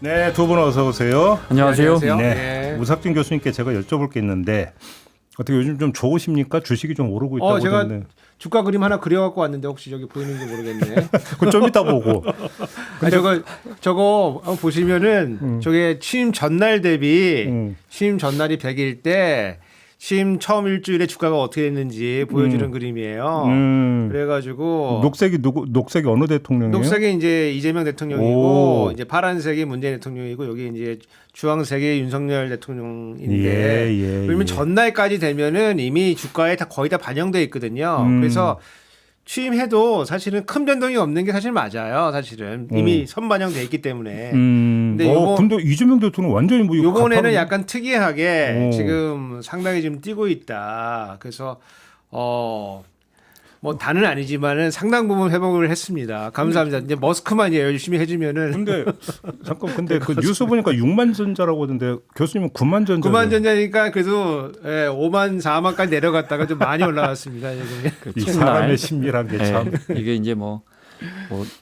네, 두 분 어서 오세요. 안녕하세요. 안녕하세요. 네, 네. 우삭진 교수님께 제가 여쭤볼 게 있는데 어떻게 요즘 좀 좋으십니까? 주식이 좀 오르고 있다고 제가 하던데. 주가 그림 하나 그려갖고 왔는데 혹시 저기 보이는지 모르겠네. 그건 좀 이따 보고. 저거 한번 보시면은 저게 취임 전날 대비 취임 전날이 100일 때 취임 처음 일주일에 주가가 어떻게 됐는지 보여주는 그림이에요. 그래가지고 녹색이 어느 대통령이에요? 녹색이 이제 이재명 대통령이고 오. 이제 파란색이 문재인 대통령이고 여기 이제 주황색이 윤석열 대통령인데 그러면 전날까지 되면은 이미 주가에 다 거의 다 반영돼 있거든요. 그래서 취임해도 사실은 큰 변동이 없는 게 사실 맞아요. 사실은 이미 선반영돼 있기 때문에. 근데 근데 이재명 대통령 완전히 뭐 이거 요번에는 가파른- 약간 특이하게 오. 지금 상당히 지금 뛰고 있다. 그래서 뭐 다는 아니지만은 상당 부분 회복을 했습니다. 감사합니다. 이제 머스크만 열심히 해주면은 근데 잠깐 근데 그 뉴스 보니까 6만 전자라고 하던데 교수님은 9만 전자. 9만 전자니까 그래도 5만 4만까지 내려갔다가 좀 많이 올라갔습니다. 이 사람의 심리란 게 참. 이게 이제 뭐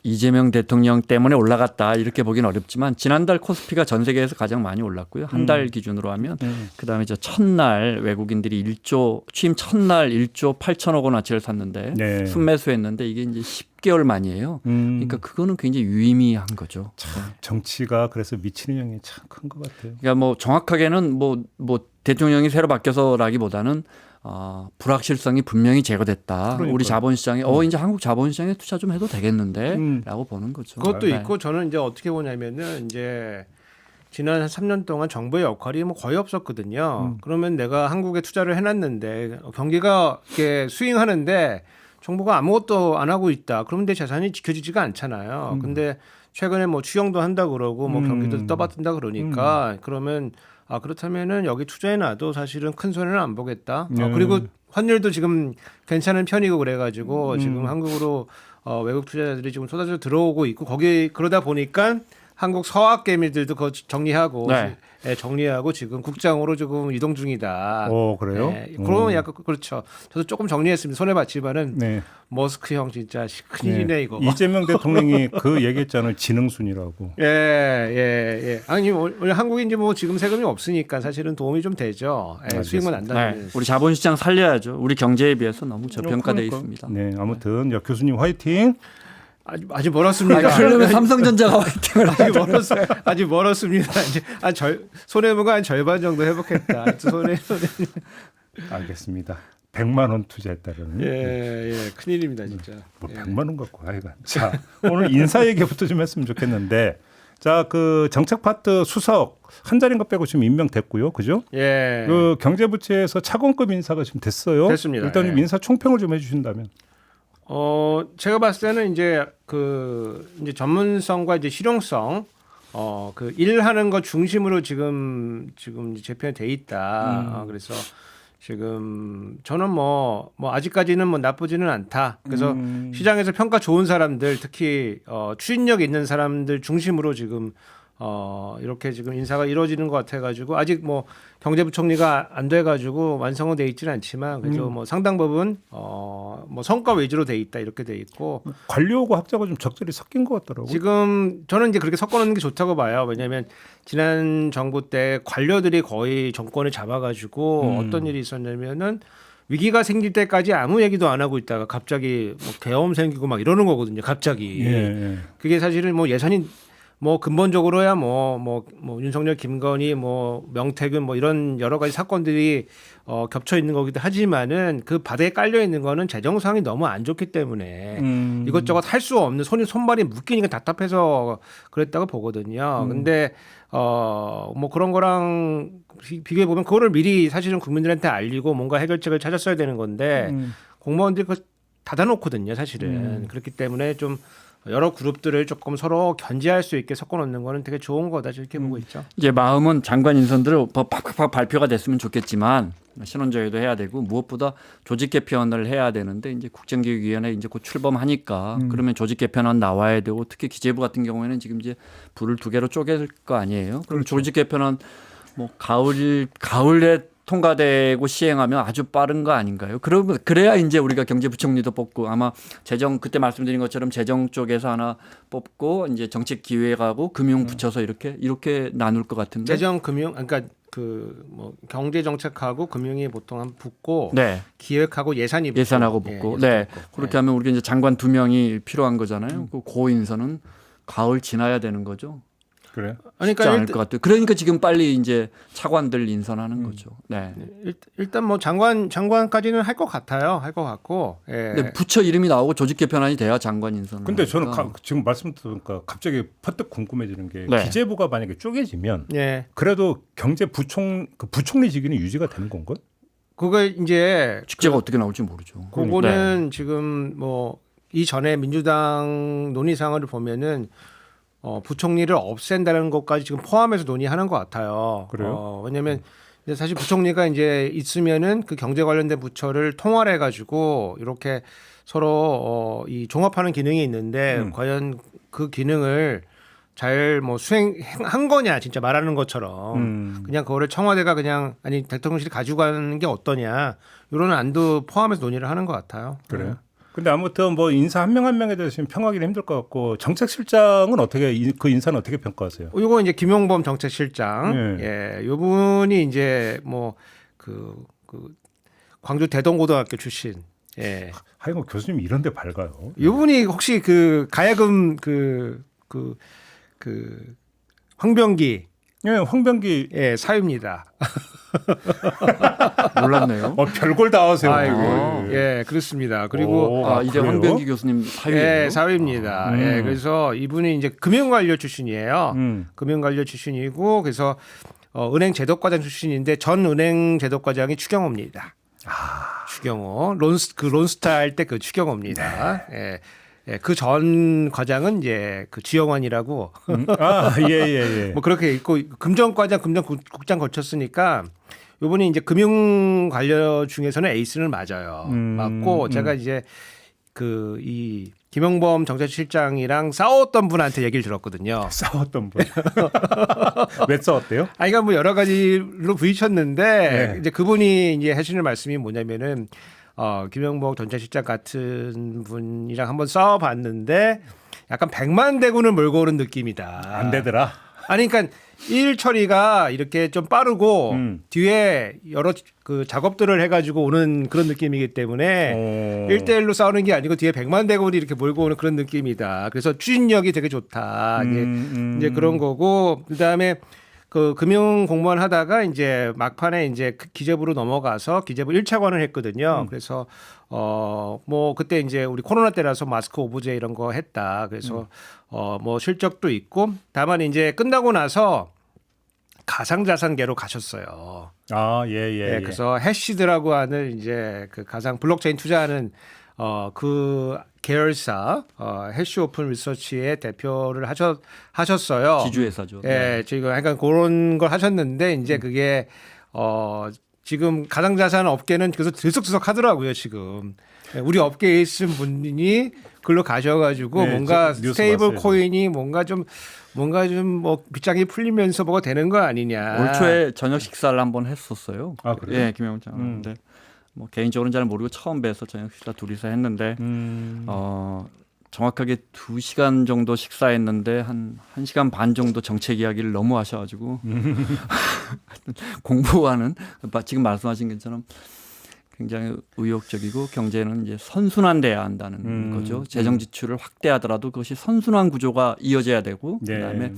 이재명 대통령 때문에 올라갔다 이렇게 보기는 어렵지만 지난달 코스피가 전 세계에서 가장 많이 올랐고요. 한 달 기준으로 하면 그다음에 저 첫날 외국인들이 취임 첫날 1조 8천억 원어치를 샀는데 네. 순매수했는데 이게 이제 10개월 만이에요. 그러니까 그거는 굉장히 유의미한 거죠. 정치가 그래서 미치는 영향이 참 큰 것 같아요. 그러니까 뭐 정확하게는 뭐 대통령이 새로 바뀌어서라기보다는 불확실성이 분명히 제거됐다. 그러니까요. 우리 자본시장에 이제 한국 자본시장에 투자 좀 해도 되겠는데라고 보는 거죠. 그것도 네. 있고 저는 이제 어떻게 보냐면은 이제 지난 3년 동안 정부의 역할이 뭐 거의 없었거든요. 그러면 내가 한국에 투자를 해놨는데 경기가 이렇게 스윙하는데 정부가 아무것도 안 하고 있다. 그러면 내 재산이 지켜지지가 않잖아요. 근데 최근에 뭐 추경도 한다 그러고 뭐 경기도 떠받든다 그러니까 그러면 그렇다면은 여기 투자해놔도 사실은 큰 손해는 안 보겠다. 그리고 환율도 지금 괜찮은 편이고 그래가지고 지금 한국으로 외국 투자자들이 지금 쏟아져 들어오고 있고 거기 그러다 보니까 한국 서학 개미들도 그거 정리하고 네. 정리하고 지금 국장으로 지금 이동 중이다. 그래요? 네, 그러면 약간 그렇죠. 저도 조금 정리했습니다. 손해 봤지만은 네. 머스크 형 진짜 큰일이네 이거. 이재명 대통령이 그 얘기했잖아요. 지능순이라고. 예. 아니 원래 한국이 이제 뭐 지금 세금이 없으니까 사실은 도움이 좀 되죠. 수익만 난다면. 네. 우리 자본시장 살려야죠. 우리 경제에 비해서 너무 저평가돼 있습니다. 네, 아무튼 교수님 화이팅. 아직 멀었습니다. 그러면 삼성전자가 화이팅을 아직 멀었습니다. 이제 손해보가 한 절반 정도 회복했다. 손해. 알겠습니다. 100만 원 투자했다는. 예, 큰일입니다 진짜. 뭐 100만 원 갖고 하여간. 자, 오늘 인사 얘기부터 좀 했으면 좋겠는데. 자, 그 정책 파트 수석 한 자리인가 빼고 지금 임명됐고요. 그죠? 예. 그 경제부처에서 차관급 인사가 지금 됐어요. 됐습니다. 일단 좀 예. 인사 총평을 좀 해주신다면. 제가 봤을 때는 이제 이제 전문성과 이제 실용성, 그 일하는 것 중심으로 지금 이제 재편이 돼 있다. 그래서 지금 저는 뭐 아직까지는 뭐 나쁘지는 않다. 그래서 시장에서 평가 좋은 사람들, 특히 추진력 있는 사람들 중심으로 지금 이렇게 지금 인사가 이루어지는 것 같아가지고 아직 뭐 경제부총리가 안 돼가지고 완성은 돼 있지는 않지만 그래도 뭐 상당 부분 뭐 성과 위주로 돼 있다 이렇게 돼 있고 관료하고 학자가 좀 적절히 섞인 것 같더라고요. 지금 저는 이제 그렇게 섞어놓는 게 좋다고 봐요. 왜냐하면 지난 정부 때 관료들이 거의 정권을 잡아가지고 어떤 일이 있었냐면은 위기가 생길 때까지 아무 얘기도 안 하고 있다가 갑자기 뭐 계엄 생기고 막 이러는 거거든요. 갑자기 예. 그게 사실은 뭐 예산이 뭐 근본적으로야 뭐 윤석열, 김건희, 뭐 명태균 뭐 이런 여러 가지 사건들이 겹쳐 있는 거기도 하지만은 그 바닥에 깔려 있는 거는 재정 상황이 너무 안 좋기 때문에 이것저것 할 수 없는 손발이 묶이니까 답답해서 그랬다고 보거든요. 근데 뭐 그런 거랑 비교해 보면 그거를 미리 사실은 국민들한테 알리고 뭔가 해결책을 찾았어야 되는 건데 공무원들이 그거 닫아놓거든요, 사실은. 그렇기 때문에 좀 여러 그룹들을 조금 서로 견제할 수 있게 섞어놓는 거는 되게 좋은 거다 이렇게 보고 있죠. 이제 마음은 장관 인선들 팍팍 발표가 됐으면 좋겠지만 신원조회도 해야 되고 무엇보다 조직 개편을 해야 되는데 이제 국정기획위원회 이제 곧 출범하니까 그러면 조직 개편안 나와야 되고 특히 기재부 같은 경우에는 지금 이제 불을 두 개로 쪼갤 거 아니에요. 그럼 그렇죠. 조직 개편안 뭐 가을에 통과되고 시행하면 아주 빠른 거 아닌가요? 그러면 그래야 이제 우리가 경제부총리도 뽑고 아마 재정 그때 말씀드린 것처럼 재정 쪽에서 하나 뽑고 이제 정책기획하고 금융 붙여서 이렇게 나눌 것 같은데. 재정 금융 그러니까 그 뭐 경제 정책하고 금융이 보통 한 붙고 네. 기획하고 예산이 붙고. 예산하고 붙고. 네. 그렇게 하면 우리가 이제 장관 2명이 필요한 거잖아요. 그 고인선은 가을 지나야 되는 거죠. 그래요? 쉽지 않을 것 같아요. 그러니까 지금 빨리 이제 차관들 인선하는 거죠. 네. 일단 뭐 장관까지는 할 것 같아요. 할 것 같고. 예. 근데 부처 이름이 나오고 조직 개편안이 돼야 장관 인선. 근데 저는 지금 말씀 들으니까 갑자기 퍼뜩 궁금해지는 게 네. 기재부가 만약에 쪼개지면 예. 그래도 부총리직위는 유지가 되는 건가? 그거 이제 직제가 어떻게 나올지 모르죠. 그거는 지금 뭐 이전에 민주당 논의사항을 보면은 부총리를 없앤다는 것까지 지금 포함해서 논의하는 것 같아요. 그래요? 왜냐하면 이제 사실 부총리가 이제 있으면은 그 경제 관련된 부처를 통화를 해가지고 이렇게 서로 이 종합하는 기능이 있는데 과연 그 기능을 잘 뭐 수행한 거냐 진짜 말하는 것처럼 그냥 그거를 청와대가 그냥 아니 대통령실이 가지고 가는 게 어떠냐 이런 안도 포함해서 논의를 하는 것 같아요. 그래요? 근데 아무튼 뭐 인사 한 명 한 명에 대해서 지금 평가하기는 힘들 것 같고 정책실장은 그 인사는 어떻게 평가하세요? 이거 이제 김용범 정책실장, 예, 요분이 이제 뭐 그 광주 대동고등학교 출신, 예, 하여간 교수님 이런데 밝아요. 요분이 혹시 그 가야금 황병기, 예, 황병기 예, 사유입니다. 몰랐네요. 별걸 다 하세요. 아이고, 예, 그렇습니다. 그리고 이제 그래요? 황병기 교수님 사유예요. 예, 사유입니다. 예, 그래서 이분이 이제 금융관료 출신이에요. 금융관료 출신이고 그래서 은행 제도과장 출신인데 전 은행 제도과장이 추경호입니다. 추경호 론스타 할 때 그 추경호입니다. 예. 예, 그 전 과장은 이제 그 지영환이라고 예. 뭐 그렇게 있고 금전과장, 금전국장 거쳤으니까 요번에 이제 금융 관료 중에서는 에이스는 맞아요. 맞고 제가 이제 그 이 김용범 정책실장이랑 싸웠던 분한테 얘기를 들었거든요. 싸웠던 분. 왜 싸웠대요? 그러니까 뭐 여러 가지로 부딪혔는데 네. 이제 그분이 이제 하시는 말씀이 뭐냐면은 김용범 정책실장 같은 분이랑 한번 싸워봤는데 약간 백만대군을 몰고 오는 느낌이다. 안 되더라. 아니 그러니까 일 처리가 이렇게 좀 빠르고 뒤에 여러 그 작업들을 해가지고 오는 그런 느낌이기 때문에 1대1로 싸우는 게 아니고 뒤에 백만대군이 이렇게 몰고 오는 그런 느낌이다. 그래서 추진력이 되게 좋다. 이제 그런 거고 그다음에 그 금융 공무원 하다가 이제 막판에 이제 기재부로 넘어가서 기재부 1차관을 했거든요. 그래서 뭐 그때 이제 우리 코로나 때라서 마스크 오브제 이런 거 했다. 그래서 뭐 실적도 있고 다만 이제 끝나고 나서 가상자산계로 가셨어요. 예. 그래서 해시드라고 하는 이제 그 가상 블록체인 투자하는 그 계열사 해시 오픈 리서치의 대표를 하셨어요. 지주회사죠. 예, 지금 약간 그런 걸 하셨는데 이제 그게 지금 가상자산 업계는 그래서 들썩들썩 하더라고요 지금. 우리 업계에 있은 분이 글로 가셔가지고 네, 뭔가 뉴스 스테이블 봤어요. 코인이 뭔가 좀 뭐 빗장이 풀리면서 뭐가 되는 거 아니냐. 올 초에 저녁 식사를 한번 했었어요. 그래요? 예, 김영장. 근데 뭐 개인적으로는 잘 모르고 처음 뵈서 저녁 식사 둘이서 했는데 정확하게 2시간 정도 식사했는데 한 1시간 반 정도 정책 이야기를 너무 하셔가지고 공부하는 지금 말씀하신 것처럼 굉장히 의욕적이고 경제는 이제 선순환돼야 한다는 거죠. 재정 지출을 확대하더라도 그것이 선순환 구조가 이어져야 되고 네. 그다음에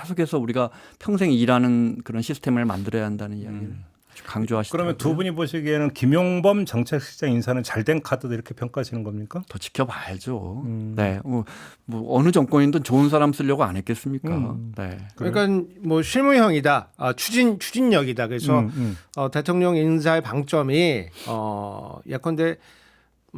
계속해서 우리가 평생 일하는 그런 시스템을 만들어야 한다는 이야기를 아주 강조하시더라고요. 그러면 두 분이 보시기에는 김용범 정책실장 인사는 잘된 카드다 이렇게 평가하시는 겁니까? 더 지켜봐야죠. 네, 뭐 어느 정권이든 좋은 사람 쓰려고 안 했겠습니까? 네. 그러니까 뭐 실무형이다, 추진력이다. 그래서 대통령 인사의 방점이 예컨대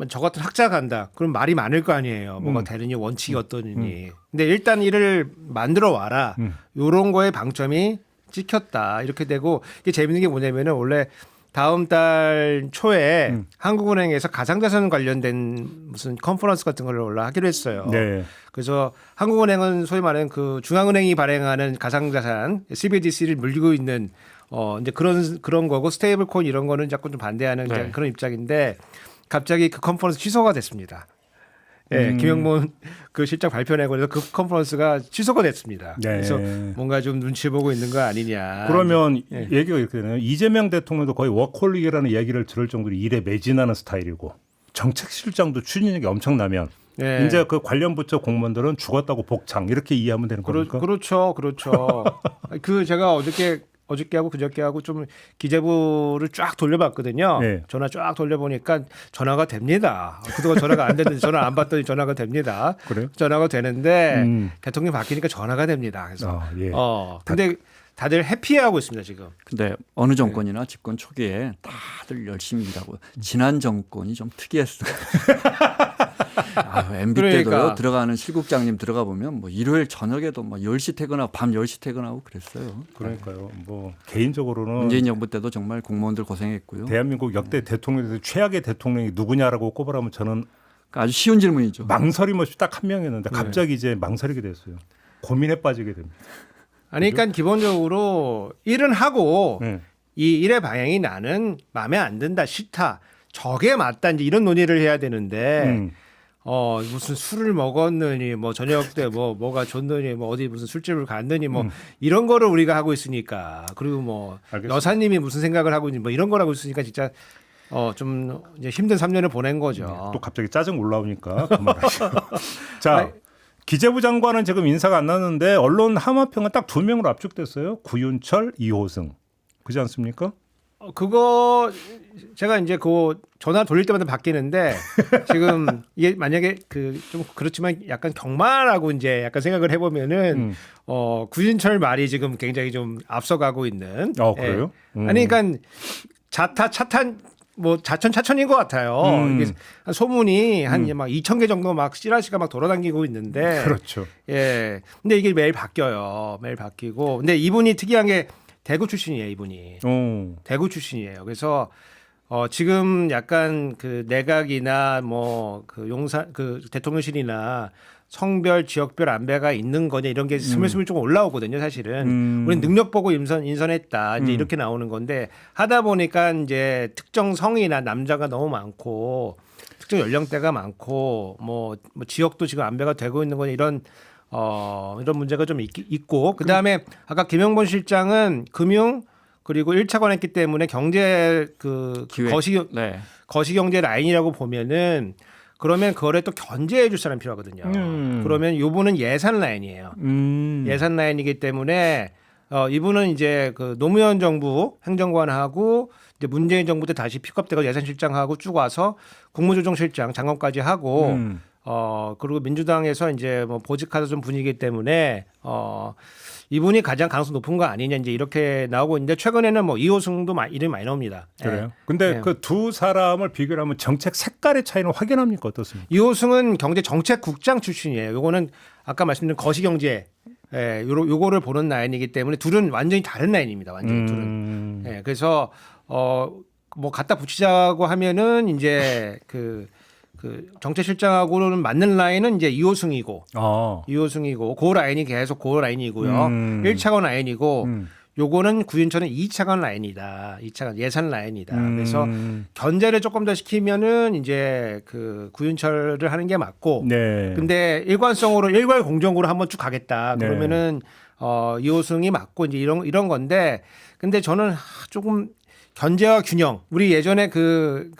저 같은 학자 간다. 그럼 말이 많을 거 아니에요. 뭐가 되느니 원칙이 어떠느니. 근데 일단 일을 만들어 와라. 요런 거에 방점이 찍혔다. 이렇게 되고 이게 재밌는 게 뭐냐면은 원래 다음 달 초에 한국은행에서 가상자산 관련된 무슨 컨퍼런스 같은 걸 원래 하기로 했어요. 네. 그래서 한국은행은 소위 말하는 그 중앙은행이 발행하는 가상자산 CBDC를 물리고 있는 이제 그런 거고 스테이블 코인 이런 거는 자꾸 좀 반대하는 네. 그런 입장인데 갑자기 그 컨퍼런스 취소가 됐습니다. 예, 김영문 그 실장 발표 내고 그래서 그 컨퍼런스가 취소가 됐습니다. 네. 그래서 뭔가 좀 눈치 보고 있는 거 아니냐. 그러면 예. 얘기가 이렇게 되네요. 이재명 대통령도 거의 워커홀릭이라는 이야기를 들을 정도로 일에 매진하는 스타일이고 정책실장도 추진력이 엄청나면 예. 이제 그 관련 부처 공무원들은 죽었다고 복창 이렇게 이해하면 되는 겁니까? 그렇죠. 그 제가 어저께하고 그저께하고 좀 기재부를 쫙 돌려봤거든요. 네. 전화 쫙 돌려보니까 전화가 됩니다. 그동안 전화가 안 됐는데 전화 안 받더니 전화가 됩니다. 그래요? 전화가 되는데 대통령 바뀌니까 전화가 됩니다. 그래서 예. 근데 다들 해피해하고 있습니다 지금. 근데 어느 정권이나 집권 초기에 다들 열심히 일하고 지난 정권이 좀 특이했어요. MB 때도요. 그러니까. 들어가는 실국장님 들어가 보면 뭐 일요일 저녁에도 뭐 10시 퇴근하고 밤 10시 퇴근하고 그랬어요. 그러니까요. 뭐 개인적으로는 문재인 정부 때도 정말 공무원들 고생했고요. 대한민국 역대 대통령에서 최악의 대통령이 누구냐라고 꼽으라면 저는 그러니까 아주 쉬운 질문이죠. 망설임 없이 딱 한 명이었는데 갑자기 이제 망설이게 됐어요. 고민에 빠지게 됩니다. 아니 그러니까 기본적으로 일은 하고 네. 이 일의 방향이 나는 마음에 안 든다 싫다 저게 맞다 이제 이런 논의를 해야 되는데 무슨 술을 먹었느니 뭐 저녁 때 뭐가 좋느니 뭐 어디 무슨 술집을 갔느니 뭐 이런 거를 우리가 하고 있으니까 그리고 뭐 알겠습니다. 여사님이 무슨 생각을 하고 있니 뭐 이런 걸 하고 있으니까 진짜 좀 이제 힘든 3년을 보낸 거죠. 또 갑자기 짜증 올라오니까 그만하시고. 자, 기재부 장관은 지금 인사가 안 났는데 언론 하마평은 딱 2명으로 압축됐어요. 구윤철, 이호승. 그렇지 않습니까? 그거 제가 이제 그 전화 돌릴 때마다 바뀌는데 지금 이게 만약에 그 좀 그렇지만 약간 경마라고 이제 약간 생각을 해보면은 구윤철 말이 지금 굉장히 좀 앞서가고 있는. 그래요? 예. 아니 그러니까 차탄 뭐 자천차천인 것 같아요. 이게 소문이 한 막 2,000개 정도 막 찌라시가 막 돌아다니고 있는데. 그렇죠. 예. 근데 이게 매일 바뀌어요. 매일 바뀌고. 근데 이분이 특이한 게 대구 출신이에요, 이분이. 대구 출신이에요. 그래서 지금 약간 그 내각이나 뭐 그 용산 그 대통령실이나 성별, 지역별 안배가 있는 거냐 이런 게 스물스물 좀 올라오거든요, 사실은. 우리는 능력 보고 인선했다. 이제 이렇게 나오는 건데 하다 보니까 이제 특정 성이나 남자가 너무 많고 특정 연령대가 많고 뭐 지역도 지금 안배가 되고 있는 거냐 이런 문제가 좀 있고 그다음에 아까 김영본 실장은 금융 그리고 1차관 했기 때문에 경제 거시경제 라인이라고 보면은 그러면 그거를 또 견제해 줄 사람이 필요하거든요. 그러면 이분은 예산 라인이에요. 예산 라인이기 때문에 이분은 이제 그 노무현 정부 행정관하고 이제 문재인 정부 때 다시 픽업돼서 예산실장하고 쭉 와서 국무조정실장 장관까지 하고 그리고 민주당에서 이제 뭐 보직하다 좀 분위기 때문에 이분이 가장 가능성 높은 거 아니냐 이제 이렇게 나오고 있는데 최근에는 뭐 이호승도 이름이 많이 나옵니다. 그래요? 근데 그 두 사람을 비교하면 정책 색깔의 차이는 확연합니까? 어떻습니까? 이호승은 경제정책국장 출신이에요. 요거는 아까 말씀드린 거시경제 요거를 보는 라인이기 때문에 둘은 완전히 다른 라인입니다. 완전히 둘은. 그래서 뭐 갖다 붙이자고 하면은 이제 그 정책실장하고는 맞는 라인은 이제 이호승이고 그 라인이 계속 그 라인이고요. 1차관 라인이고 요거는 구윤철은 2차관 라인이다. 2차관 예산 라인이다. 그래서 견제를 조금 더 시키면은 이제 그 구윤철을 하는 게 맞고 근데 일관성으로 일괄 공정으로 한번 쭉 가겠다. 그러면은 이호승이 맞고 이제 이런 건데 근데 저는 조금 견제와 균형. 우리 예전에 그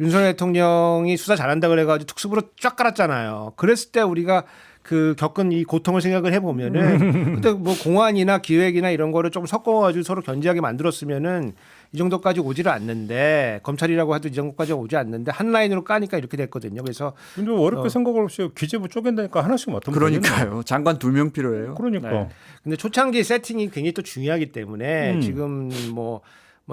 윤석열 대통령이 수사 잘한다 그래가지고 특수부로 쫙 깔았잖아요. 그랬을 때 우리가 그 겪은 이 고통을 생각을 해보면은 그때 뭐 공안이나 기획이나 이런 거를 좀 섞어가지고 서로 견제하게 만들었으면은 이 정도까지 오지를 않는데 검찰이라고 해도 이 정도까지 오지 않는데 한 라인으로 까니까 이렇게 됐거든요. 그래서 근데 어렵게 생각을 없이 기재부 쪼갠다니까 하나씩 맡으면 그러니까요. 장관 2명 필요해요. 그러니까. 네. 근데 초창기 세팅이 굉장히 또 중요하기 때문에 지금 뭐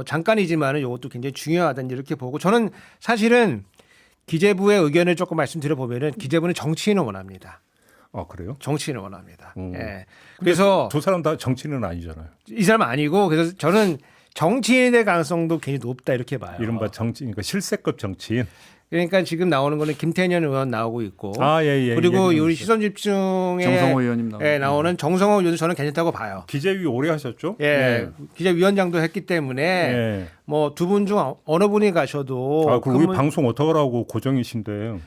잠깐이지만은 이것도 굉장히 중요하다 이렇게 보고 저는 사실은 기재부의 의견을 조금 말씀드려 보면은 기재부는 정치인을 원합니다. 그래요? 정치인을 원합니다. 예. 그래서 두 사람 다 정치인은 아니잖아요. 이 사람은 아니고 그래서 저는 정치인의 가능성도 굉장히 높다 이렇게 봐요. 이른바 정치인, 그러니까 실세급 정치인. 그러니까 지금 나오는 거는 김태년 의원 나오고 있고 예. 그리고 얘기 우리 나왔어요. 시선 집중에 정성호 의원님 나오고. 나오는 정성호 의원도 저는 괜찮다고 봐요. 기재위 오래 하셨죠? 예, 기자위원장도 했기 때문에 예. 뭐 두 분 중 어느 분이 가셔도 그리고 우리 방송 어떡하라고 고정이신데.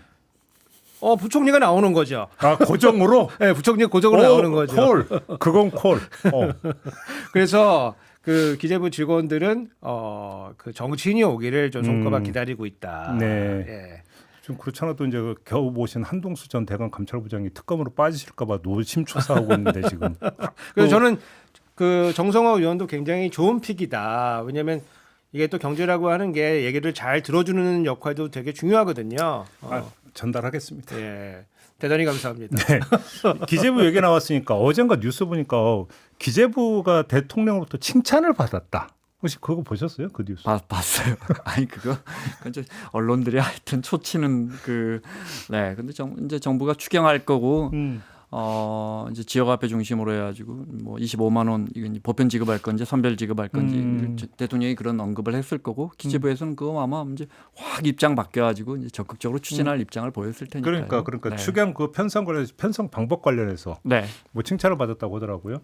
부총리가 나오는 거죠. 고정으로? 네, 부총리 고정으로 나오는 거죠. 콜. 그건 콜. 그래서 그 기재부 직원들은 그 정치인이 오기를 좀 손꼽아 기다리고 있다. 네. 예. 좀 그렇잖아도 이제 그 겨우 보신 한동수 전 대검 감찰부장이 특검으로 빠지실까봐 노심초사하고 있는데 지금. 그래서 저는 그 정성호 의원도 굉장히 좋은 픽이다. 왜냐하면 이게 또 경제라고 하는 게 얘기를 잘 들어주는 역할도 되게 중요하거든요. 전달하겠습니다. 예. 대단히 감사합니다. 네. 기재부 얘기 나왔으니까 어젠가 뉴스 보니까 기재부가 대통령으로부터 칭찬을 받았다. 혹시 그거 보셨어요? 그 뉴스? 봤어요. 아니 그건 좀 언론들이 하여튼 초치는 네. 근데 이제 정부가 추경할 거고 이제 지역화폐 중심으로 해가지고 뭐 25만 원 이건 보편 지급할 건지 선별 지급할 건지 대통령이 그런 언급을 했을 거고 기재부에서는 그거 아마 이제 확 입장 바뀌어가지고 이제 적극적으로 추진할 입장을 보였을 테니까요. 그러니까 네. 추경 그 편성 관련해서 편성 방법 관련해서 네. 뭐 칭찬을 받았다고 하더라고요.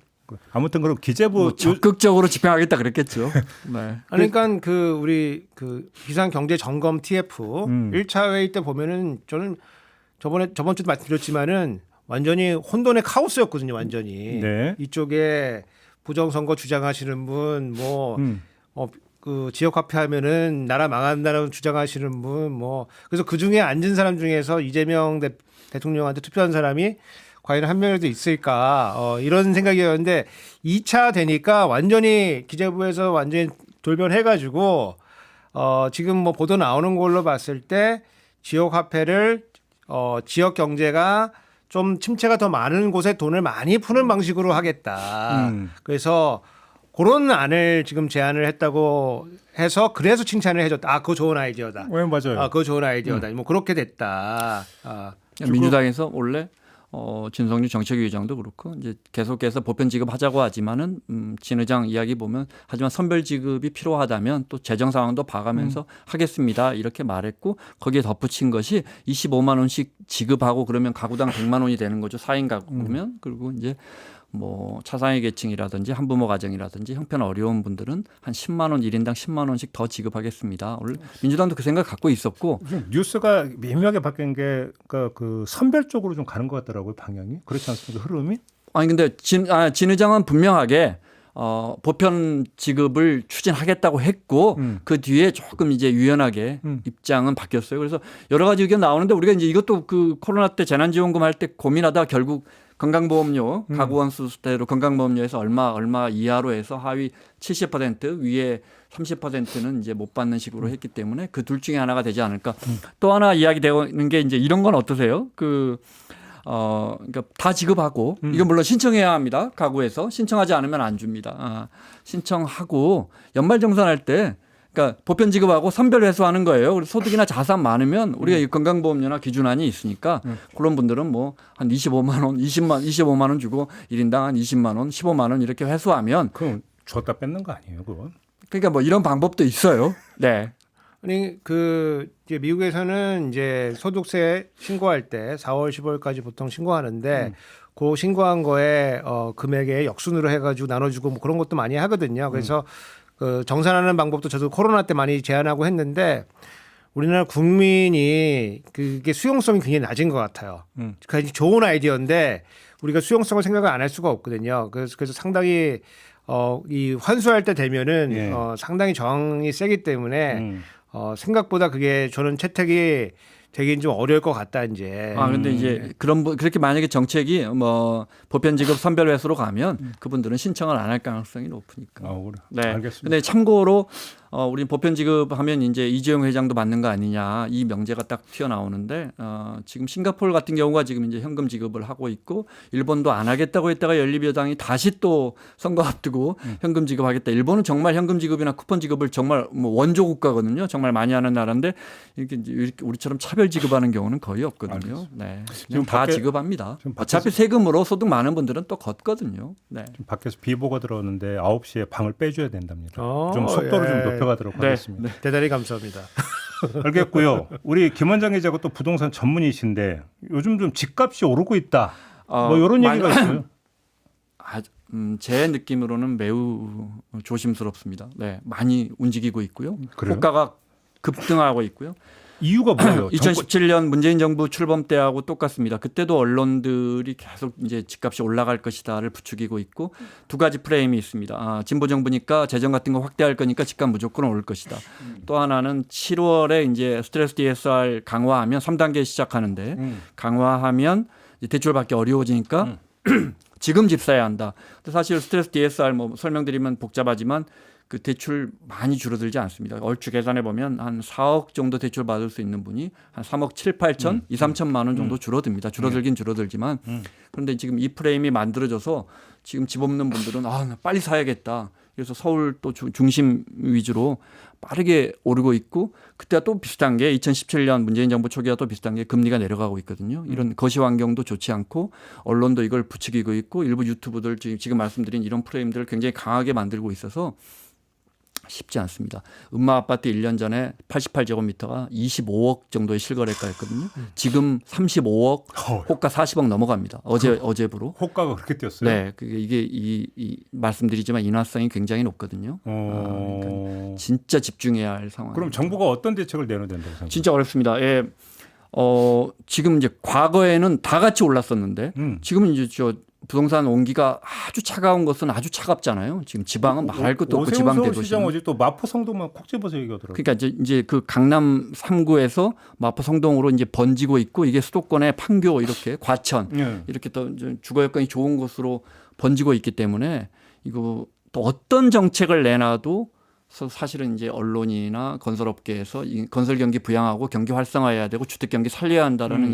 아무튼 그럼 기재부 뭐 적극적으로 집행하겠다 그랬겠죠. 네. 그러니까 그 우리 그 비상경제점검 TF 1차 회의 때 보면은 저는 저번 주도 말씀드렸지만은 완전히 혼돈의 카오스였거든요. 완전히 네. 이쪽에 부정선거 주장하시는 분, 그 지역화폐 하면은 나라 망한다는 주장하시는 분, 그래서 그 중에 앉은 사람 중에서 이재명 대통령한테 투표한 사람이 과연 한 명이라도 있을까 이런 생각이었는데 2차 되니까 완전히 기재부에서 완전히 돌변해가지고 지금 뭐 보도 나오는 걸로 봤을 때 지역화폐를 지역 경제가 좀 침체가 더 많은 곳에 돈을 많이 푸는 방식으로 하겠다. 그래서 그런 안을 지금 제안을 했다고 해서 그래서 칭찬을 해줬다. 그거 좋은 아이디어다. 네, 맞아요. 그거 좋은 아이디어다. 뭐 그렇게 됐다. 민주당에서 원래 진성규 정책위의장도 그렇고 이제 계속해서 보편 지급하자고 하지만은 진 의장 이야기 보면 하지만 선별 지급이 필요하다면 또 재정 상황도 봐가면서 하겠습니다 이렇게 말했고 거기에 덧붙인 것이 25만 원씩 지급하고 그러면 가구당 100만 원이 되는 거죠. 4인 가구면 그리고 이제 뭐 차상위 계층이라든지 한부모 가정이라든지 형편 어려운 분들은 한 10만 원 1인당 10만 원씩 더 지급하겠습니다. 원래 민주당도 그 생각 갖고 있었고 뉴스가 미묘하게 바뀐 게 그 선별 쪽으로 좀 가는 것 같더라고요. 방향이 그렇지 않습니까? 흐름이? 아니 근데 진 의장은 분명하게 보편 지급을 추진하겠다고 했고 그 뒤에 조금 이제 유연하게 입장은 바뀌었어요. 그래서 여러 가지 의견 나오는데 우리가 이제 이것도 그 코로나 때 재난지원금 할 때 고민하다 결국 건강보험료 가구원 수대로 건강보험료에서 얼마 이하로 해서 하위 70% 위에 30%는 이제 못 받는 식으로 했기 때문에 그 둘 중에 하나가 되지 않을까. 또 하나 이야기되는 게 이제 이런 건 어떠세요? 그러니까 다 지급하고 이건 물론 신청해야 합니다. 가구에서 신청하지 않으면 안 줍니다. 신청하고 연말정산할 때 그러니까 보편 지급하고 선별 회수하는 거예요. 그리고 소득이나 자산 많으면 우리가 이 건강보험료나 기준안이 있으니까 그런 분들은 뭐 한 25만 원, 25만 원 주고 1인당 한 20만 원, 15만 원 이렇게 회수하면 그럼 줬다 뺏는 거 아니에요, 그건? 그러니까 뭐 이런 방법도 있어요. 네. 아니 이제 미국에서는 이제 소득세 신고할 때 4월 15일까지 보통 신고하는데 그 신고한 거에 금액에 역순으로 해가지고 나눠주고 뭐 그런 것도 많이 하거든요. 그래서 그 정산하는 방법도 저도 코로나 때 많이 제안하고 했는데 우리나라 국민이 그게 수용성이 굉장히 낮은 것 같아요. 그러니까 좋은 아이디어인데 우리가 수용성을 생각을 안 할 수가 없거든요. 그래서 상당히 이 환수할 때 되면은 상당히 저항이 세기 때문에 생각보다 그게 저는 채택이 되긴 좀 어려울 것 같다 이제. 근데 이제 그렇게 만약에 정책이 뭐 보편 지급 선별 회수로 가면 그분들은 신청을 안 할 가능성이 높으니까. 그래. 네. 알겠습니다. 근데 참고로 우리 보편 지급하면 이제 이재용 회장도 맞는 거 아니냐 이 명제가 딱 튀어나오는데 지금 싱가포르 같은 경우가 지금 이제 현금 지급을 하고 있고 일본도 안 하겠다고 했다가 연립여당이 다시 또 선거 앞두고 현금 지급하겠다. 일본은 정말 현금 지급이나 쿠폰 지급을 정말 뭐 원조 국가거든요. 정말 많이 하는 나라인데 이렇게 우리처럼 차별 지급하는 경우는 거의 없거든요. 네. 지금 다 지급합니다. 어차피 세금으로 소득 많은 분들은 또 걷거든요. 네. 지금 밖에서 비보가 들어오는데 9시에 방을 빼줘야 된답니다. 좀 속도를 좀 높여가도록 하겠습니다. 대단히 감사합니다. 알겠고요. 우리 김 원장 기자가 또 부동산 전문이신데 요즘 좀 집값이 오르고 있다. 뭐 이런 얘기가 있어요. 제 느낌으로는 매우 조심스럽습니다. 네, 많이 움직이고 있고요. 그래요? 호가가 급등하고 있고요. 이유가 뭐예요? 2017년 문재인 정부 출범 때하고 똑같습니다. 그때도 언론들이 계속 이제 집값이 올라갈 것이다를 부추기고 있고 두 가지 프레임이 있습니다. 진보 정부니까 재정 같은 거 확대할 거니까 집값 무조건 오를 것이다. 또 하나는 7월에 이제 스트레스 DSR 강화하면 3단계 시작하는데 강화하면 이제 대출 받기 어려워지니까 지금 집 사야 한다. 근데 사실 스트레스 DSR 뭐 설명드리면 복잡하지만 그 대출 많이 줄어들지 않습니다. 얼추 계산해 보면 한 4억 정도 대출 받을 수 있는 분이 한 3억 7, 8천, 2, 3천만 원 정도 줄어듭니다. 줄어들긴 줄어들지만 그런데 지금 이 프레임이 만들어져서 지금 집 없는 분들은 나 빨리 사야겠다. 그래서 서울 또 중심 위주로 빠르게 오르고 있고 그때와 또 비슷한 게 2017년 문재인 정부 초기와 또 비슷한 게 금리가 내려가고 있거든요. 이런 거시 환경도 좋지 않고 언론도 이걸 부추기고 있고 일부 유튜브들 지금 말씀드린 이런 프레임들을 굉장히 강하게 만들고 있어서 쉽지 않습니다. 음마 아파트 1년 전에 88제곱미터가 25억 정도의 실거래가였거든요. 지금 35억, 호가 40억 넘어갑니다. 어제부로. 호가가 그렇게 뛰었어요? 네, 이게 이 말씀드리지만 인화성이 굉장히 높거든요. 그러니까 진짜 집중해야 할 상황. 그럼 정부가 어떤 대책을 내놓아야 된다고 생각하세요? 진짜 어렵습니다. 예. 지금 이제 과거에는 다 같이 올랐었는데 지금은 이제 부동산 온기가 아주 차가운 것은 아주 차갑잖아요. 지금 지방은 말할 것도 없고 지방 대도시. 시장 어제 또 마포 성동만 콕 집어서 얘기하더라고요. 그러니까 이제 그 강남 3구에서 마포 성동으로 이제 번지고 있고 이게 수도권의 판교 이렇게 과천 이렇게 또 주거 여건이 좋은 곳으로 번지고 있기 때문에 이거 또 어떤 정책을 내놔도 사실은 이제 언론이나 건설업계에서 이 건설 경기 부양하고 경기 활성화해야 되고 주택 경기 살려야 한다라는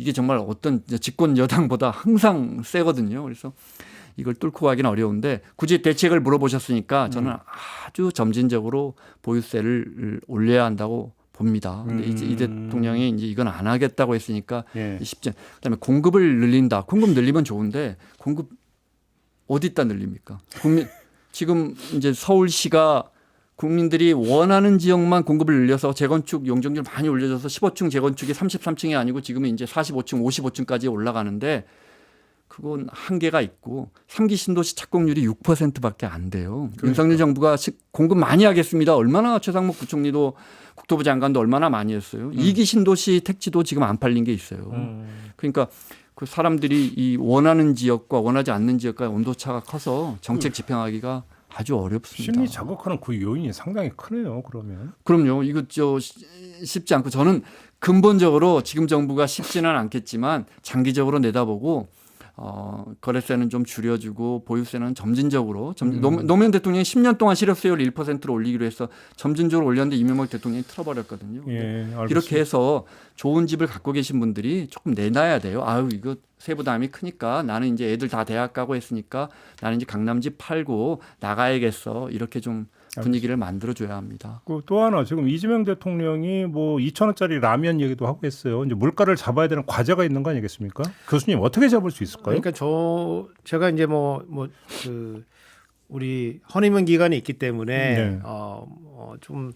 이게 정말 어떤 집권 여당보다 항상 세거든요. 그래서 이걸 뚫고 가기는 어려운데 굳이 대책을 물어보셨으니까 저는 아주 점진적으로 보유세를 올려야 한다고 봅니다. 근데 이제 이 대통령이 이제 이건 안 하겠다고 했으니까 쉽지. 그다음에 공급을 늘린다. 공급 늘리면 좋은데 공급 어디다 늘립니까? 지금 이제 서울시가 국민들이 원하는 지역만 공급을 늘려서 재건축 용적률 많이 올려줘서 15층 재건축이 33층이 아니고 지금은 이제 45층, 55층까지 올라가는데 그건 한계가 있고 3기 신도시 착공률이 6%밖에 안 돼요. 그러니까. 윤석열 정부가 공급 많이 하겠습니다. 얼마나 최상목 부총리도 국토부 장관도 얼마나 많이 했어요. 2기 신도시 택지도 지금 안 팔린 게 있어요. 그러니까 그 사람들이 이 원하는 지역과 원하지 않는 지역과의 온도차가 커서 정책 집행하기가 아주 어렵습니다. 심리 자극하는 그 요인이 상당히 크네요. 그러면. 그럼요. 이거 쉽지 않고 저는 근본적으로 지금 정부가 쉽지는 않겠지만 장기적으로 내다보고 거래세는 좀 줄여주고 보유세는 점진적으로 노무현 대통령이 10년 동안 실업세율 1%로 올리기로 해서 점진적으로 올렸는데 이명박 대통령이 틀어버렸거든요. 이렇게 해서 좋은 집을 갖고 계신 분들이 조금 내놔야 돼요. 이거 세부담이 크니까 나는 이제 애들 다 대학 가고 했으니까 나는 이제 강남집 팔고 나가야겠어. 이렇게 좀 분위기를 만들어줘야 합니다. 또 하나 지금 이재명 대통령이 뭐 2,000원짜리 라면 얘기도 하고 했어요. 이제 물가를 잡아야 되는 과제가 있는 거 아니겠습니까? 교수님 어떻게 잡을 수 있을까요? 그러니까 제가 이제 우리 허니문 기간이 있기 때문에 좀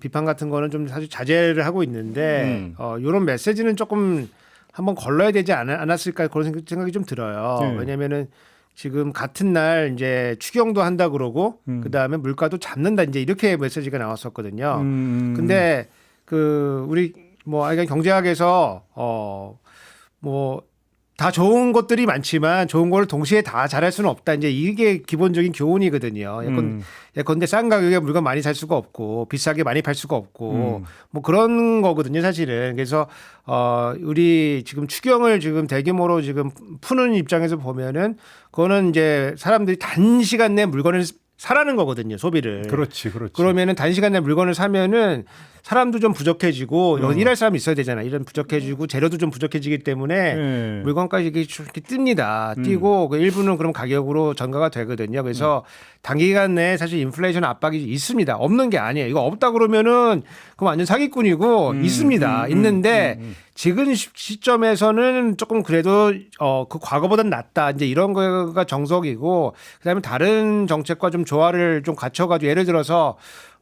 비판 같은 거는 좀 사실 자제를 하고 있는데 이런 메시지는 조금 한번 걸러야 되지 않았을까 그런 생각이 좀 들어요. 왜냐면은 지금 같은 날 이제 추경도 한다 그러고 그다음에 물가도 잡는다 이제 이렇게 메시지가 나왔었거든요. 근데 우리 경제학에서 다 좋은 것들이 많지만 좋은 걸 동시에 다 잘할 수는 없다. 이제 이게 기본적인 교훈이거든요. 예컨대 싼 가격에 물건 많이 살 수가 없고 비싸게 많이 팔 수가 없고 뭐 그런 거거든요, 사실은. 그래서 우리 지금 추경을 지금 대규모로 지금 푸는 입장에서 보면은 그거는 이제 사람들이 단시간 내에 물건을 사라는 거거든요, 소비를. 그렇지. 그러면은 단시간 내에 물건을 사면은 사람도 좀 부족해지고 일할 사람이 있어야 되잖아요. 이런 부족해지고 재료도 좀 부족해지기 때문에 물건까지 이렇게 뜹니다. 뛰고 그 일부는 그럼 가격으로 전가가 되거든요. 그래서 단기간 내에 사실 인플레이션 압박이 있습니다. 없는 게 아니에요. 이거 없다 그러면은 그럼 완전 사기꾼이고 있습니다. 있는데 지금 시점에서는 조금 그래도 그 과거보다는 낫다. 이제 이런 거가 정석이고 그다음에 다른 정책과 좀 조화를 좀 갖춰가지고 예를 들어서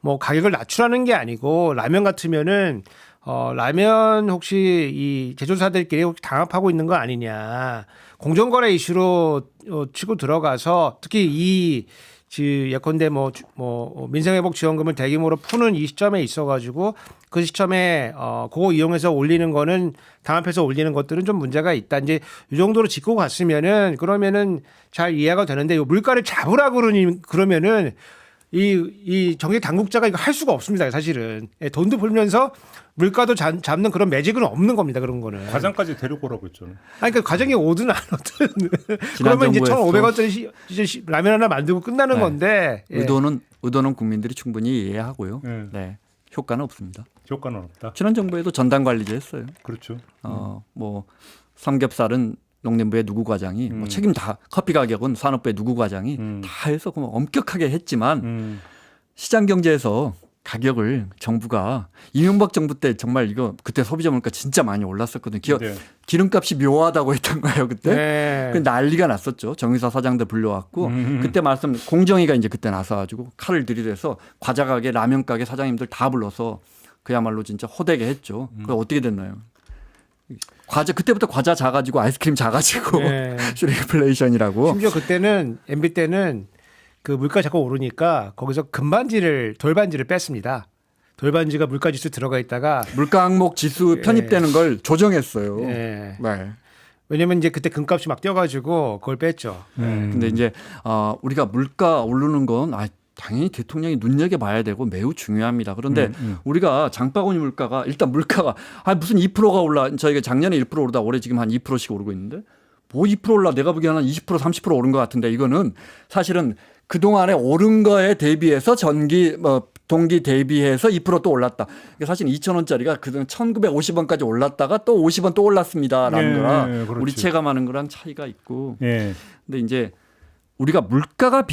뭐 가격을 낮추라는 게 아니고 라면 같으면은 라면 혹시 이 제조사들끼리 혹시 당합하고 있는 거 아니냐. 공정거래 이슈로 치고 들어가서 특히 예컨대 민생회복지원금을 대규모로 푸는 이 시점에 있어가지고 그 시점에 그거 이용해서 올리는 거는 당합해서 올리는 것들은 좀 문제가 있다. 이제 이 정도로 짚고 갔으면은 그러면은 잘 이해가 되는데 이 물가를 잡으라 그러면은 이 정책 당국자가 이거 할 수가 없습니다. 사실은 돈도 벌면서 물가도 잡는 그런 매직은 없는 겁니다. 그런 거는. 과장까지 데리고 오라고 했잖아요. 아니, 그러니까 과정이 오든 안 오든 그러면 이제 1,500원짜리 라면 하나 만들고 끝나는 네. 건데 의도는 국민들이 충분히 이해하고요. 네. 네. 효과는 없습니다. 효과는 없다. 지난 정부에도 전담관리제 했어요. 그렇죠. 뭐 삼겹살은 농림부의 누구 과장이 뭐 책임 다 커피 가격은 산업부의 누구 과장이 다 해서 엄격하게 했지만 시장 경제에서 가격을 정부가 이명박 정부 때 정말 이거 그때 소비자 물가 진짜 많이 올랐었거든요. 네. 기름값이 묘하다고 했던 거예요 그때. 네. 그 난리가 났었죠. 정유사 사장들 불러왔고 그때 말씀 공정위가 이제 그때 나서가지고 칼을 들이대서 과자 가게, 라면 가게 사장님들 다 불러서 그야말로 진짜 호되게 했죠. 그게 어떻게 됐나요? 그때부터 과자 작아지고 아이스크림 작아지고 네. 슈링플레이션이라고. 심지어 그때는 MB 때는 그 물가 자꾸 오르니까 거기서 돌반지를 뺐습니다. 돌반지가 물가지수 들어가 있다가 물가 항목 지수 편입되는 걸 조정했어요. 예. 네. 왜냐면 이제 그때 금값이 막 뛰어가지고 그걸 뺐죠. 근데 이제 우리가 물가 오르는 건 당연히 대통령이 눈여겨봐야 되고 매우 중요합니다. 그런데 우리가 장바구니 물가가 일단 물가가 무슨 2%가 올라 저희가 작년에 1% 오르다 올해 지금 한 2%씩 오르고 있는데 뭐 2% 올라 내가 보기에는 한 20% 30% 오른 것 같은데 이거는 사실은 그동안에 오른 거에 대비해서 동기 대비해서 2%또 올랐다. 사실 2,000원짜리가 그동안 1,950원까지 올랐다가 또 50원 또 올랐습니다라는 거라 그렇지. 우리 체감하는 거랑 차이가 있고. 예. 근데 이제 우리가 물가가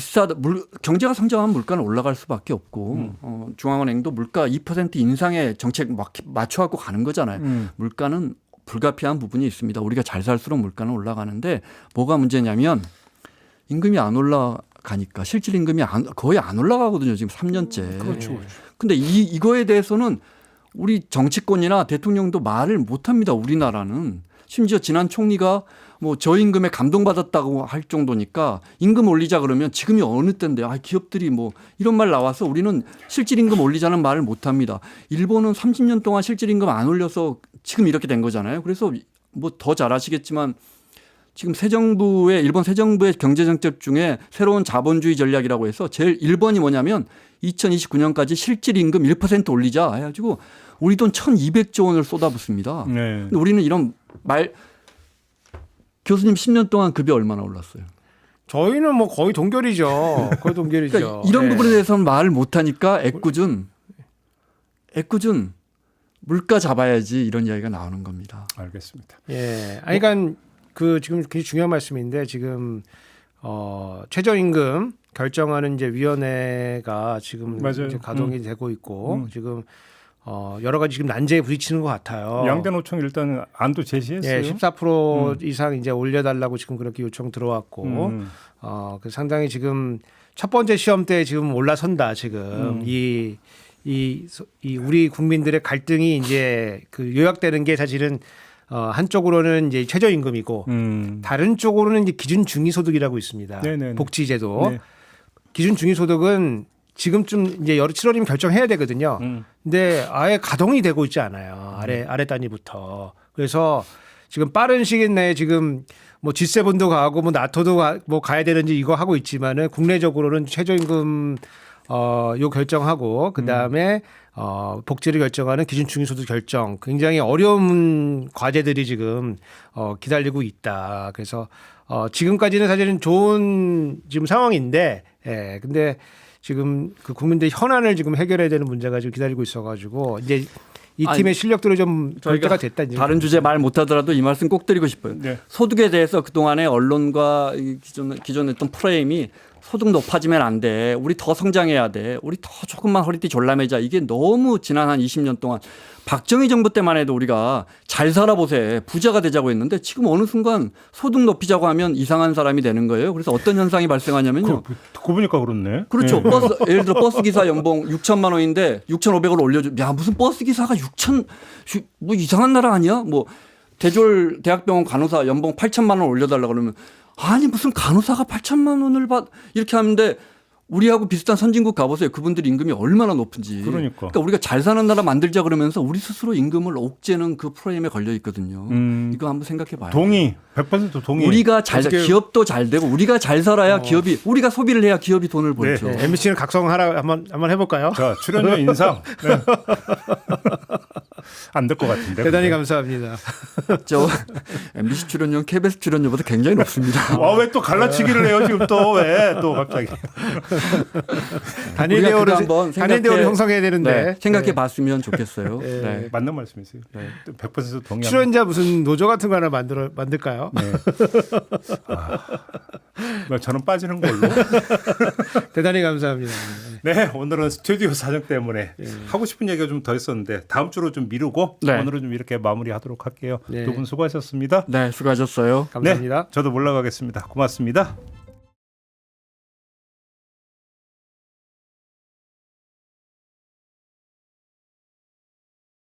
경제가 성장하면 물가는 올라갈 수밖에 없고 중앙은행도 물가 2% 인상의 정책 맞춰갖고 가는 거잖아요. 물가는 불가피한 부분이 있습니다. 우리가 잘 살수록 물가는 올라가는데 뭐가 문제냐면 임금이 안 올라가니까 실질 임금이 거의 안 올라가거든요. 지금 3년째. 그렇죠. 근데 이거에 대해서는 우리 정치권이나 대통령도 말을 못 합니다. 우리나라는. 심지어 지난 총리가 뭐 저임금에 감동받았다고 할 정도니까 임금 올리자 그러면 지금이 어느 때인데 기업들이 뭐 이런 말 나와서 우리는 실질 임금 올리자는 말을 못 합니다. 일본은 30년 동안 실질 임금 안 올려서 지금 이렇게 된 거잖아요. 그래서 뭐 더 잘 아시겠지만 지금 일본 새 정부의 경제 정책 중에 새로운 자본주의 전략이라고 해서 제일 1번이 뭐냐면 2029년까지 실질 임금 1% 올리자 해가지고 우리 돈 1,200조 원을 쏟아붓습니다. 네. 근데 우리는 이런 교수님 10년 동안 급여 얼마나 올랐어요? 저희는 뭐 거의 동결이죠. 거의 동결이죠. 그러니까 이런 부분에 대해서는 말을 못하니까 애꿎은 물가 잡아야지 이런 이야기가 나오는 겁니다. 알겠습니다. 예. 그러니까 지금 굉장히 중요한 말씀인데 지금 최저임금 결정하는 이제 위원회가 지금 맞아요. 이제 가동이 되고 있고 지금 여러 가지 지금 난제에 부딪히는 것 같아요. 양대 노총 일단 안도 제시했어요. 예, 14% 이상 이제 올려달라고 지금 그렇게 요청 들어왔고, 그 상당히 지금 첫 번째 시험 때 지금 올라선다 지금 이 우리 국민들의 갈등이 이제 그 요약되는 게 사실은 한쪽으로는 이제 최저임금이고 다른 쪽으로는 이제 기준 중위소득이라고 있습니다. 네네네. 복지제도 네. 기준 중위소득은 지금쯤 이제 7월이면 결정해야 되거든요. 근데 아예 가동이 되고 있지 않아요. 아래 단위부터. 그래서 지금 빠른 시기 내에 지금 뭐 G7도 가고 뭐 나토도 가야 되는지 이거 하고 있지만은 국내적으로는 최저임금 요 결정하고 그다음에 복지를 결정하는 기준 중위소득 결정 굉장히 어려운 과제들이 지금 기다리고 있다. 그래서 지금까지는 사실은 좋은 지금 상황인데 근데 지금 그 국민들 현안을 지금 해결해야 되는 문제가 지금 기다리고 있어가지고 이제 이 팀의 실력들이 좀 결대가 됐다. 다른 주제 말 못하더라도 이 말씀 꼭 드리고 싶어요. 네. 소득에 대해서 그동안의 언론과 기존에 했던 프레임이 소득 높아지면 안 돼. 우리 더 성장해야 돼. 우리 더 조금만 허리띠 졸라매자. 이게 너무 지난 한 20년 동안 박정희 정부 때만 해도 우리가 잘 살아보세. 부자가 되자고 했는데 지금 어느 순간 소득 높이자고 하면 이상한 사람이 되는 거예요. 그래서 어떤 현상이 발생하냐면요. 듣고 보니까 그렇네. 그렇죠. 예를 들어 버스 기사 연봉 6천만 원인데 6,500을 올려줘. 야, 무슨 버스 기사가 6천, 뭐 이상한 나라 아니야? 뭐 대졸 대학병원 간호사 연봉 8천만 원 올려달라 그러면 아니 무슨 간호사가 8천만 원을 받 이렇게 하는데 우리하고 비슷한 선진국 가보세요. 그분들 임금이 얼마나 높은지. 그러니까 우리가 잘 사는 나라 만들자 그러면서 우리 스스로 임금을 옥죄는 그 프레임에 걸려 있거든요. 이거 한번 생각해 봐요. 동의. 100% 동의. 우리가 잘 기업도 잘 되고 우리가 잘 살아야 기업이 우리가 소비를 해야 기업이 돈을 벌죠. 네. MBC는 각성하라 한번 해볼까요? 자, 출연료 인상. 네. 안 될 것 같은데. 대단히 감사합니다. 저 MBC 출연료 KBS 출연료보다 굉장히 높습니다. 와, 왜 또 갈라치기를 해요 지금 또 왜 또 갑자기. 단일 우리가 그거 대우를 한번 대우를 형성해야 되는데 네, 생각해 봤으면 좋겠어요. 네. 네. 맞는 말씀이세요. 100% 동의합니다. 출연자 무슨 노조 같은 거 하나 만들까요? 네. 저는 빠지는 걸로. 대단히 감사합니다. 네, 오늘은 스튜디오 사정 때문에 하고 싶은 얘기가 좀 더 있었는데 다음 주로 좀 미루고 네. 오늘은 좀 이렇게 마무리하도록 할게요. 네. 두 분 수고하셨습니다. 네, 수고하셨어요. 감사합니다. 네, 저도 물러가겠습니다. 고맙습니다.